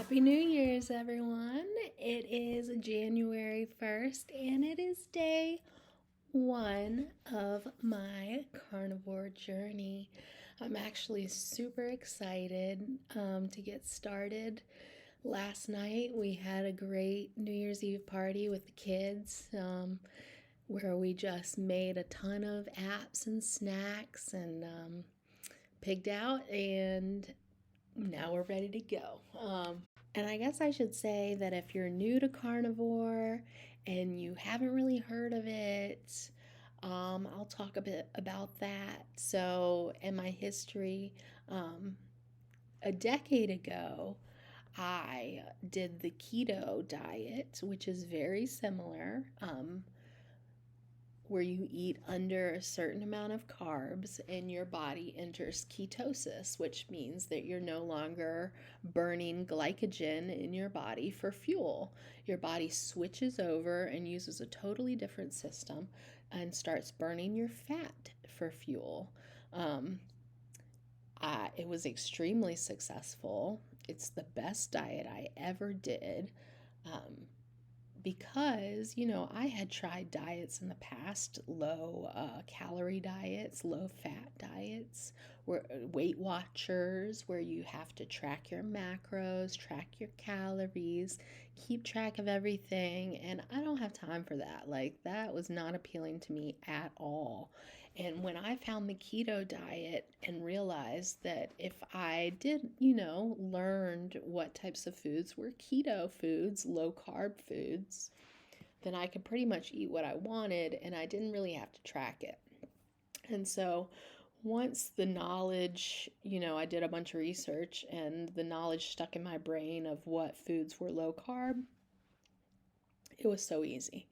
Happy New Year's, everyone. It is January 1st, and it is day one of my carnivore journey. I'm actually super excited to get started. Last night, we had a great New Year's Eve party with the kids where we just made a ton of apps and snacks and pigged out, and now we're ready to go. And I guess I should say that if you're new to carnivore and you haven't really heard of it, I'll talk a bit about that. So, in my history, um, a decade ago, I did the keto diet, which is very similar. Where you eat under a certain amount of carbs and your body enters ketosis, which means that you're no longer burning glycogen in your body for fuel. Your body switches over and uses a totally different system and starts burning your fat for fuel. Um, it was extremely successful. It's the best diet I ever did. Um, because I had tried diets in the past, low calorie diets, low fat diets, where Weight Watchers, where you have to track your macros, track your calories, keep track of everything, and I don't have time for that. Like, that was not appealing to me at all. And when I found the keto diet and realized that if I did, learned what types of foods were keto foods, low carb foods, then I could pretty much eat what I wanted and I didn't really have to track it. And so once the knowledge, I did a bunch of research and the knowledge stuck in my brain of what foods were low carb, it was so easy.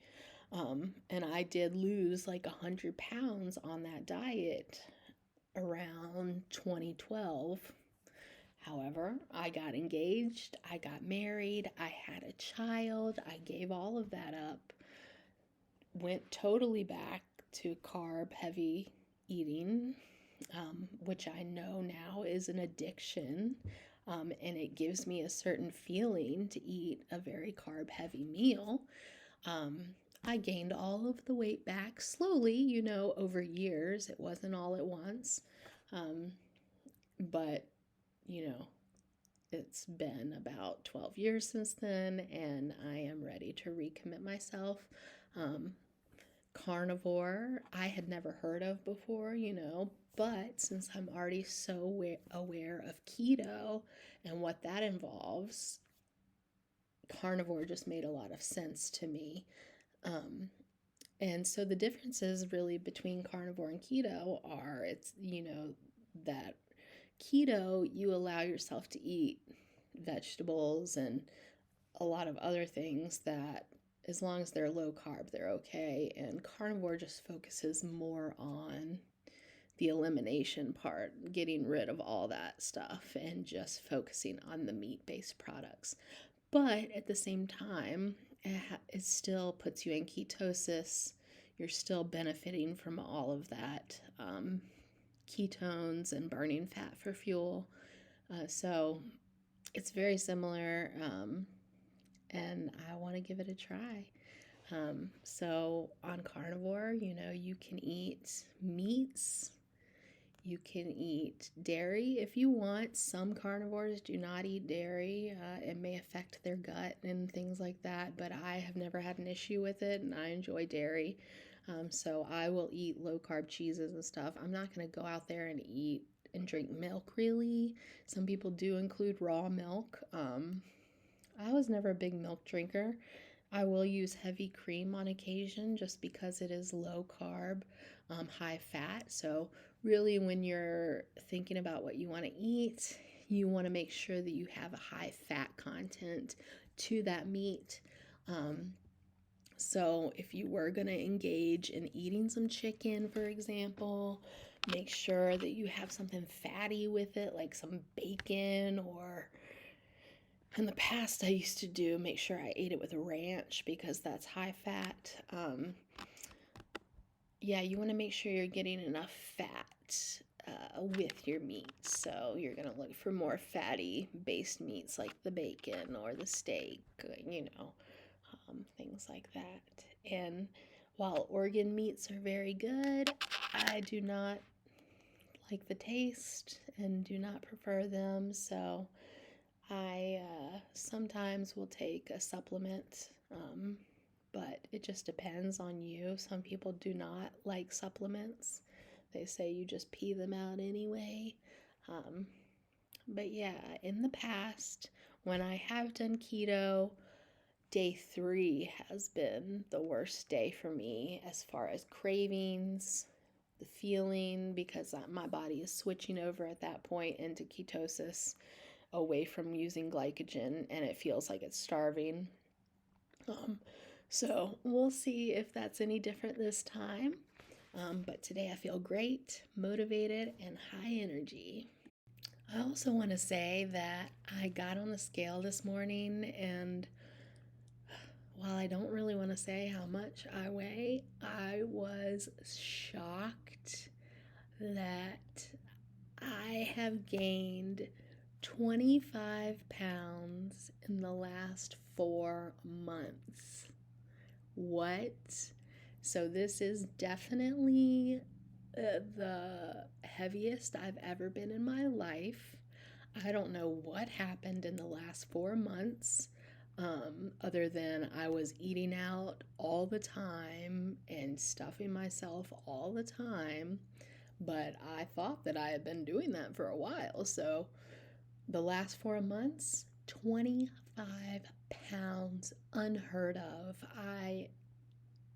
And I did lose like 100 pounds on that diet around 2012. However, I got engaged, I got married, I had a child, I gave all of that up, went totally back to carb heavy eating, which I know now is an addiction. And it gives me a certain feeling to eat a very carb heavy meal. Um, I gained all of the weight back slowly, over years. It wasn't all at once. But, you know, it's been about 12 years since then, and I am ready to recommit myself. Um, Carnivore, I had never heard of before, but since I'm already so aware of keto and what that involves, carnivore just made a lot of sense to me. Um, and so the differences really between carnivore and keto are that keto, you allow yourself to eat vegetables and a lot of other things that, as long as they're low carb, they're okay. And carnivore just focuses more on the elimination part, getting rid of all that stuff and just focusing on the meat-based products. But at the same time, it still puts you in ketosis. You're still benefiting from all of that ketones and burning fat for fuel. So it's very similar, and I want to give it a try. So on carnivore, you can eat meats, you can eat dairy if you want. Some carnivores do not eat dairy. It may affect their gut and things like that, but I have never had an issue with it, and I enjoy dairy. So I will eat low carb cheeses and stuff. I'm not going to go out there and eat and drink milk, really. Some people do include raw milk. I was never a big milk drinker. I will use heavy cream on occasion just because it is low carb, high fat. So really, when you're thinking about what you want to eat, you want to make sure that you have a high fat content to that meat. So if you were going to engage in eating some chicken, for example, make sure that you have something fatty with it, like some bacon, or in the past I used to make sure I ate it with ranch because that's high fat. Yeah, you want to make sure you're getting enough fat with your meats. So you're going to look for more fatty based meats like the bacon or the steak, things like that. And while organ meats are very good, I do not like the taste and do not prefer them. So I sometimes will take a supplement, but it just depends on you. Some people do not like supplements. They say you just pee them out anyway. Um, but yeah, in the past, when I have done keto, day 3 has been the worst day for me as far as cravings, the feeling, because my body is switching over at that point into ketosis away from using glycogen, and it feels like it's starving. Um, so we'll see if that's any different this time. But today I feel great, motivated, and high energy. I also want to say that I got on the scale this morning, and while I don't really want to say how much I weigh, I was shocked that I have gained 25 pounds in the last 4 months. What? So, this is definitely the heaviest I've ever been in my life. I don't know what happened in the last 4 months, other than I was eating out all the time and stuffing myself all the time. But I thought that I had been doing that for a while. So the last 4 months, 25 pounds, unheard of. I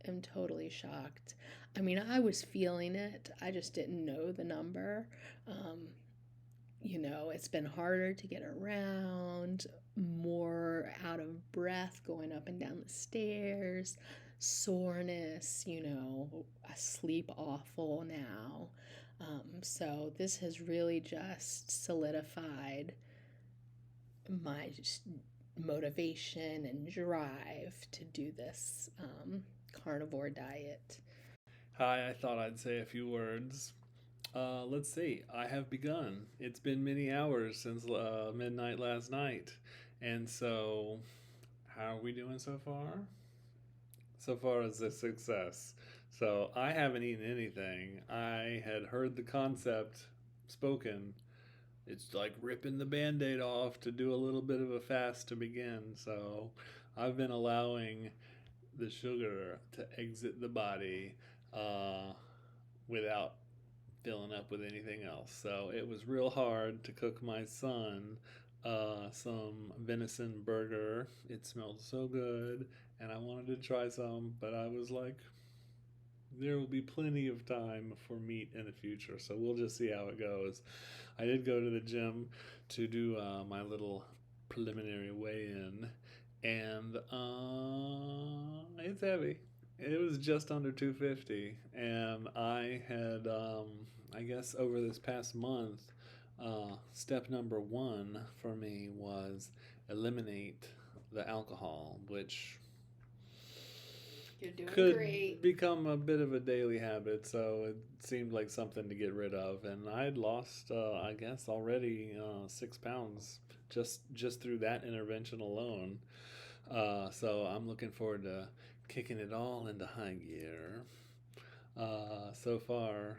am totally shocked. I mean, I was feeling it, I just didn't know the number. Um, it's been harder to get around, more out of breath going up and down the stairs, soreness, I sleep awful now. So this has really just solidified my motivation and drive to do this carnivore diet. Hi, I thought I'd say a few words. Let's see. I have begun. It's been many hours since midnight last night. And so, how are we doing so far? So far as a success. So, I haven't eaten anything. I had heard the concept spoken. It's like ripping the band aid off to do a little bit of a fast to begin. So, I've been allowing the sugar to exit the body uh, without filling up with anything else. So it was real hard to cook my son some venison burger. It smelled so good, and I wanted to try some, but I was like, there will be plenty of time for meat in the future, so we'll just see how it goes. I did go to the gym to do my little preliminary weigh in, and it's heavy. It was just under 250, and I had, I guess, over this past month, step number one for me was eliminate the alcohol, which You're doing could great. become a bit of a daily habit. So it seemed like something to get rid of, and I had lost, I guess, already 6 pounds just through that intervention alone. So I'm looking forward to kicking it all into high gear. So far,